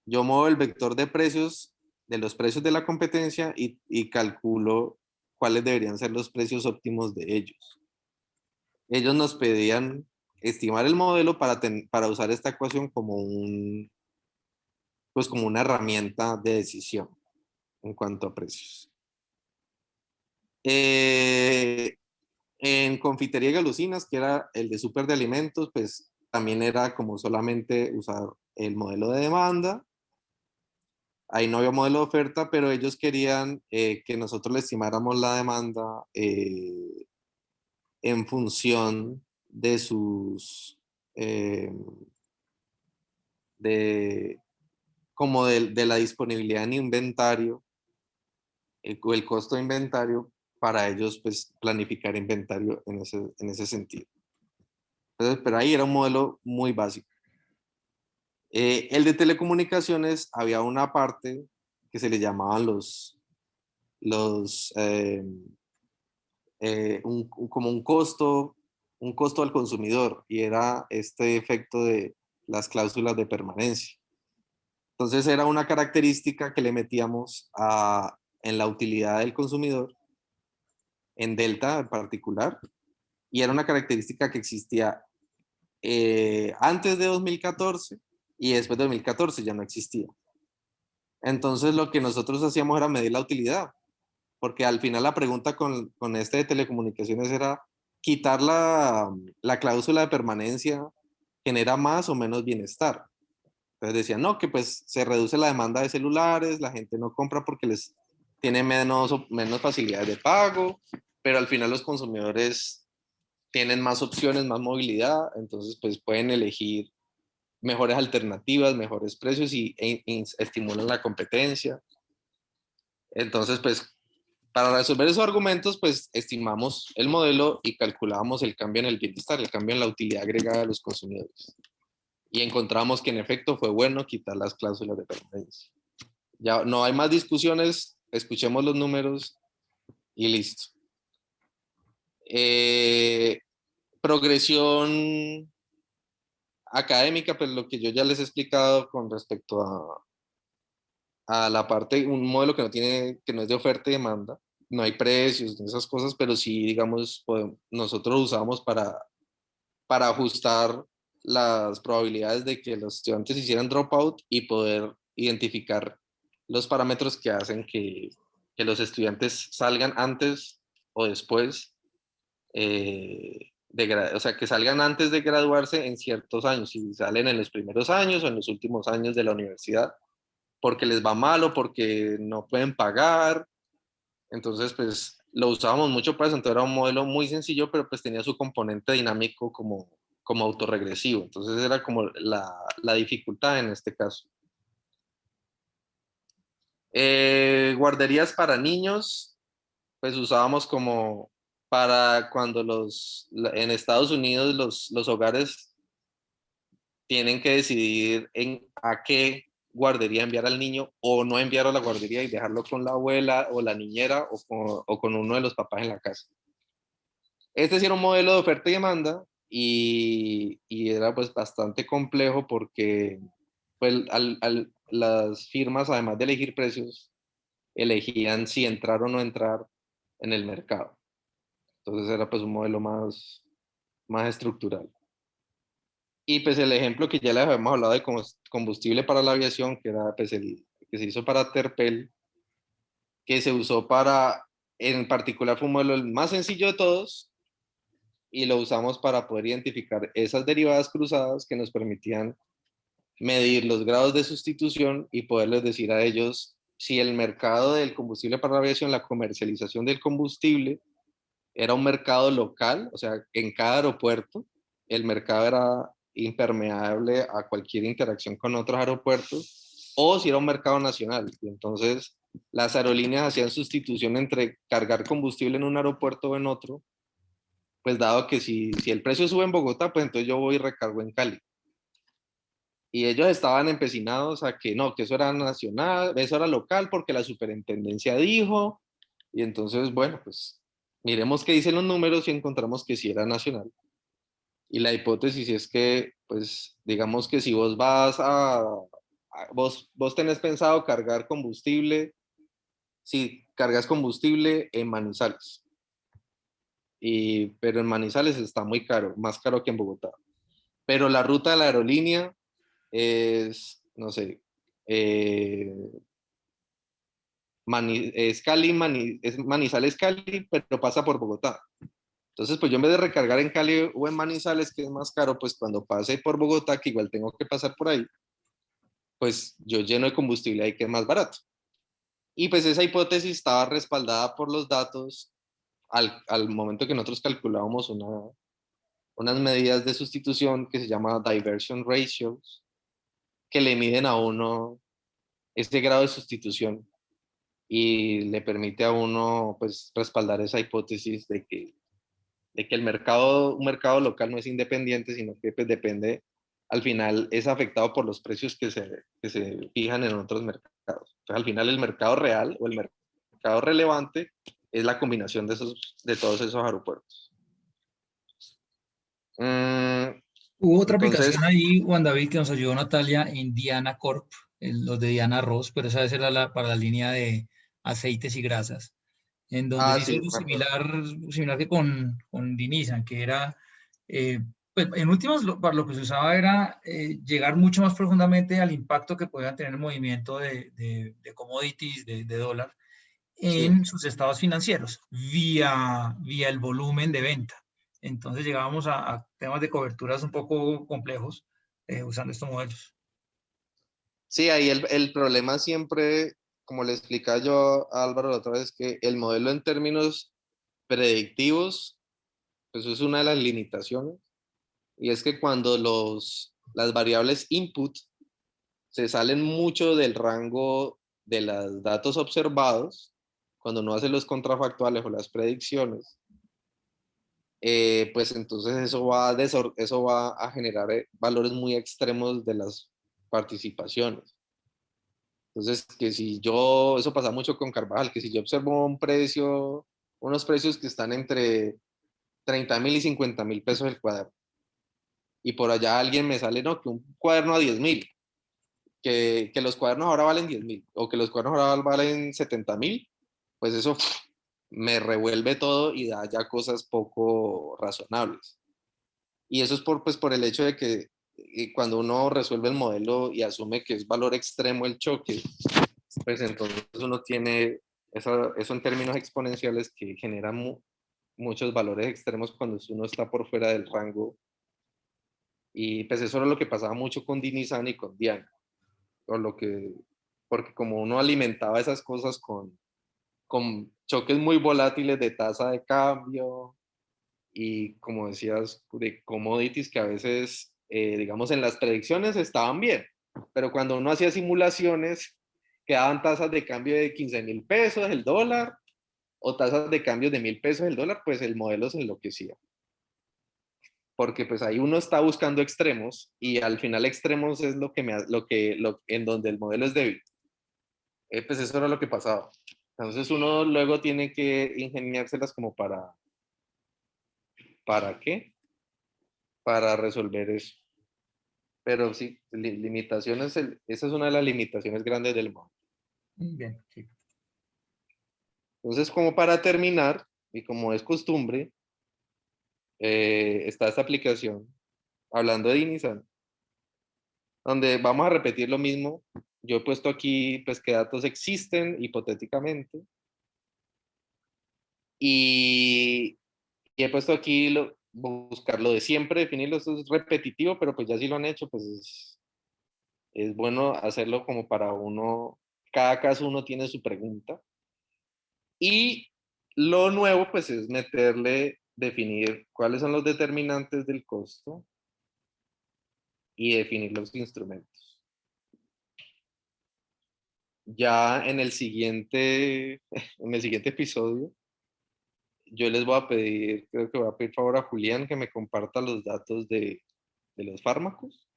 yo muevo el vector de precios, de los precios de la competencia y calculo cuáles deberían ser los precios óptimos de ellos. Ellos nos pedían estimar el modelo para usar esta ecuación como pues como una herramienta de decisión en cuanto a precios. En confitería y galucinas, que era el de súper de alimentos, pues también era como solamente usar el modelo de demanda. Ahí no había modelo de oferta, pero ellos querían que nosotros le estimáramos la demanda en función de sus, de, como de la disponibilidad en inventario, el costo de inventario, para ellos pues planificar inventario en ese sentido. Entonces, pero ahí era un modelo muy básico. El de telecomunicaciones, había una parte que se le llamaban como un costo al consumidor, y era este efecto de las cláusulas de permanencia. Entonces era una característica que le metíamos en la utilidad del consumidor, en Delta en particular, y era una característica que existía antes de 2014 y después de 2014 ya no existía. Entonces lo que nosotros hacíamos era medir la utilidad, porque al final la pregunta con este de telecomunicaciones era quitar la cláusula de permanencia, genera más o menos bienestar. Entonces decían, no, que pues se reduce la demanda de celulares, la gente no compra porque les tiene menos facilidades de pago, pero al final los consumidores tienen más opciones, más movilidad, entonces pues pueden elegir mejores alternativas, mejores precios y estimulan la competencia. Entonces pues para resolver esos argumentos pues estimamos el modelo y calculábamos el cambio en el bienestar, el cambio en la utilidad agregada de los consumidores. Y encontramos que en efecto fue bueno quitar las cláusulas de permanencia. Ya no hay más discusiones, escuchemos los números y listo. Progresión académica, pues lo que yo ya les he explicado con respecto a la parte, un modelo que no es de oferta y demanda, no hay precios, esas cosas, pero sí, digamos, nosotros usamos para ajustar las probabilidades de que los estudiantes hicieran dropout y poder identificar los parámetros que hacen que los estudiantes salgan antes o después, o sea, que salgan antes de graduarse en ciertos años, si salen en los primeros años o en los últimos años de la universidad, porque les va mal o porque no pueden pagar. Entonces, pues lo usábamos mucho para eso. Entonces era un modelo muy sencillo, pero pues tenía su componente dinámico como autorregresivo. Entonces era como la dificultad en este caso. Guarderías para niños, pues usábamos como para cuando en Estados Unidos los hogares tienen que decidir a qué guardería enviar al niño o no enviarlo a la guardería y dejarlo con la abuela o la niñera o con uno de los papás en la casa. Este sí era un modelo de oferta y demanda y era pues bastante complejo porque pues, las firmas, además de elegir precios, elegían si entrar o no entrar en el mercado. Entonces era pues un modelo más estructural. Y pues el ejemplo que ya les habíamos hablado de combustible para la aviación, que era pues el que se hizo para Terpel, que se usó para En particular fue un modelo el más sencillo de todos y lo usamos para poder identificar esas derivadas cruzadas que nos permitían medir los grados de sustitución y poderles decir a ellos si el mercado del combustible para la aviación, la comercialización del combustible, era un mercado local, o sea, en cada aeropuerto, el mercado era impermeable a cualquier interacción con otros aeropuertos, o si era un mercado nacional. Y entonces, las aerolíneas hacían sustitución entre cargar combustible en un aeropuerto o en otro, pues dado que si el precio sube en Bogotá, pues entonces yo voy y recargo en Cali. Y ellos estaban empecinados a que no, que eso era nacional, eso era local porque la superintendencia dijo, y entonces, bueno, pues miremos qué dicen los números y encontramos que sí era nacional. Y la hipótesis es que, pues, digamos que si vos vas vos tenés pensado cargar combustible, si cargas combustible en Manizales, pero en Manizales está muy caro, más caro que en Bogotá. Pero la ruta de la aerolínea es, no sé, es Cali, es Manizales, Cali, pero pasa por Bogotá. Entonces, pues yo en vez de recargar en Cali o en Manizales, que es más caro, pues cuando pase por Bogotá, que igual tengo que pasar por ahí, pues yo lleno de combustible ahí que es más barato. Y pues esa hipótesis estaba respaldada por los datos al momento que nosotros calculábamos unas medidas de sustitución que se llama diversion ratios, que le miden a uno ese grado de sustitución y le permite a uno pues respaldar esa hipótesis de que un mercado local no es independiente, sino que pues, depende, al final es afectado por los precios que se fijan en otros mercados. Entonces, al final el mercado real o el mercado relevante es la combinación de todos esos aeropuertos. Hubo otra Entonces, aplicación ahí, Juan David, que nos ayudó Natalia en Diana Corp, los de Diana Ross, pero esa vez era para la línea de aceites y grasas, en donde se hizo sí, algo me acuerdo. similar que con Dinisan, que era, pues en últimas, para lo que se usaba era llegar mucho más profundamente al impacto que podían tener el movimiento de commodities, de dólar, Sí. en sus estados financieros, vía el volumen de venta. Entonces llegábamos a temas de coberturas un poco complejos usando estos modelos. Sí, ahí el problema siempre, como le explicaba yo a Álvaro la otra vez, que el modelo en términos predictivos, pues es una de las limitaciones, y es que cuando las variables input se salen mucho del rango de los datos observados, cuando no hace los contrafactuales o las predicciones, pues entonces eso va a generar valores muy extremos de las participaciones. Entonces, eso pasa mucho con Carvajal, que si yo observo unos precios que están entre 30.000 y 50.000 pesos el cuaderno, y por allá alguien me sale, no, que un cuaderno a 10.000, que los cuadernos ahora valen 10.000, o que los cuadernos ahora valen 70.000, pues eso me revuelve todo y da ya cosas poco razonables. Y eso es por el hecho de que cuando uno resuelve el modelo y asume que es valor extremo el choque, pues entonces uno tiene eso en términos exponenciales que genera muchos valores extremos cuando uno está por fuera del rango. Y pues eso era lo que pasaba mucho con Dinisan y con Diana, porque como uno alimentaba esas cosas con choques muy volátiles de tasa de cambio y, como decías, de commodities que a veces, digamos, en las predicciones estaban bien, pero cuando uno hacía simulaciones, quedaban tasas de cambio de 15.000 pesos el dólar o tasas de cambio de 1.000 pesos el dólar, pues el modelo se enloquecía. Porque pues ahí uno está buscando extremos y al final extremos es en donde el modelo es débil. Pues eso era lo que pasaba. Entonces uno luego tiene que ingeniárselas como ¿para qué? Para resolver eso. Pero sí, limitaciones, esa es una de las limitaciones grandes del modelo. Bien, sí. Entonces, como para terminar, y como es costumbre, está esta aplicación, hablando de Dinisan, donde vamos a repetir lo mismo. Yo he puesto aquí, pues, qué datos existen hipotéticamente. Y he puesto aquí buscar lo de siempre, definirlo. Esto es repetitivo, pero pues ya si lo han hecho, pues es bueno hacerlo como para uno, cada caso uno tiene su pregunta. Y lo nuevo pues es definir cuáles son los determinantes del costo y definir los instrumentos. Ya en el siguiente episodio, yo les voy a pedir, creo que voy a pedir favor a Julián que me comparta los datos de los fármacos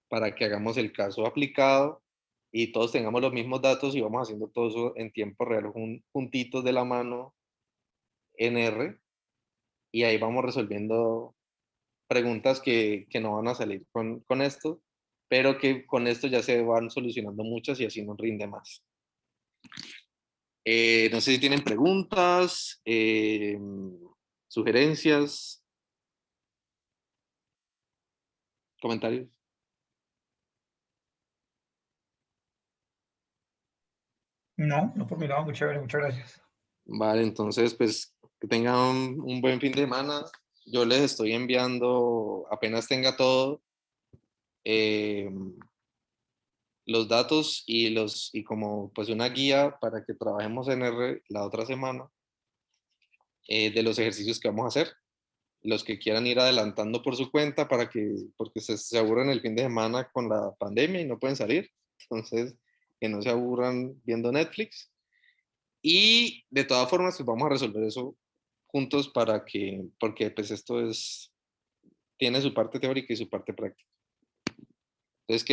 para que hagamos el caso aplicado y todos tengamos los mismos datos y vamos haciendo todo eso en tiempo real, juntitos de la mano en R, y ahí vamos resolviendo preguntas que no van a salir con esto, pero que con esto ya se van solucionando muchas y así nos rinde más. No sé si tienen preguntas, sugerencias, comentarios. No, no por mi lado, muy chévere, muchas gracias. Vale, entonces pues que tengan un buen fin de semana. Yo les estoy enviando, apenas tenga todo, los datos y como pues una guía para que trabajemos en R la otra semana, de los ejercicios que vamos a hacer. Los que quieran ir adelantando por su cuenta porque se aburren el fin de semana con la pandemia y no pueden salir. Entonces, que no se aburran viendo Netflix. Y de todas formas, pues vamos a resolver eso juntos porque pues esto tiene su parte teórica y su parte práctica. Entonces,